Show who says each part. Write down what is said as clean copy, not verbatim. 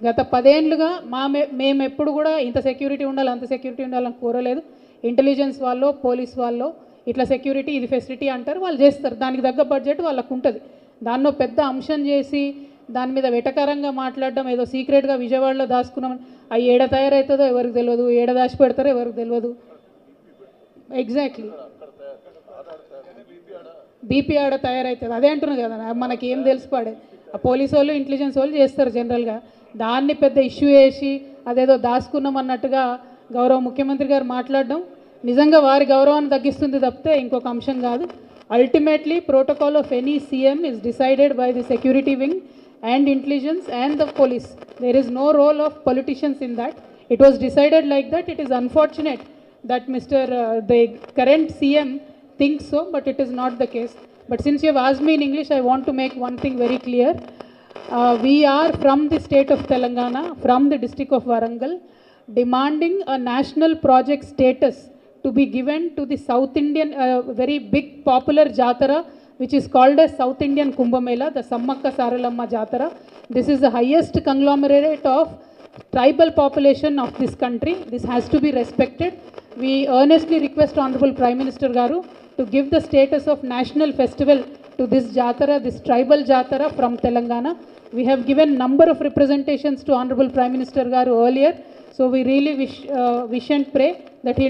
Speaker 1: గత 10 ఏళ్లుగా మేము ఎప్పుడు కూడా ఇంత సెక్యూరిటీ ఉండాలి అంత సెక్యూరిటీ ఉండాలని కోరలేదు. ఇంటెలిజెన్స్ వాళ్ళు పోలీస్ వాళ్ళు ఇట్లా సెక్యూరిటీ ఇది ఫెసిలిటీ అంటారు, వాళ్ళు చేస్తారు. దానికి తగ్గ బడ్జెట్ వాళ్ళకు ఉంటుంది. దాన్నో పెద్ద అంశం చేసి దాని మీద వెటకారంగా మాట్లాడడం, ఏదో సీక్రెట్గా విజయవాడలో దాచుకున్నామని, అవి ఏడ తయారవుతుందో ఎవరికి తెలియదు, ఏడ దాచి పెడతారో ఎవరికి తెలియదు. ఎగ్జాక్ట్లీ బీపీ ఆడ తయారవుతుంది. అదే అంటున్నారు కదా, మనకి ఏం తెలిసిపాడే. ఆ పోలీసు వాళ్ళు ఇంటెలిజెన్స్ వాళ్ళు చేస్తారు జనరల్గా. దాన్ని పెద్ద ఇష్యూ చేసి అదేదో దాచుకున్నాం అన్నట్టుగా గౌరవ ముఖ్యమంత్రి గారు మాట్లాడడం నిజంగా వారి గౌరవాన్ని తగ్గిస్తుంది తప్పితే ఇంకొక అంశం కాదు. Ultimately protocol of any CM is decided by the security wing and intelligence and the police. There is no role of politicians in that. It was decided like that. It is unfortunate that the current CM thinks so, but it is not the case. But since you have asked me in English, I want to make one thing very clear. We are from the state of Telangana, from the district of Warangal, demanding a national project status to be given to the South Indian, very big popular Jatara, which is called as South Indian Kumbh Mela, the Sammakka Saralamma Jatara. This is the highest conglomerate of tribal population of this country. This has to be respected. We earnestly request Honorable Prime Minister Garu to give the status of national festival to this Jatara, this tribal Jatara from Telangana. We have given number of representations to Honorable Prime Minister Garu earlier. So we really wish and pray that he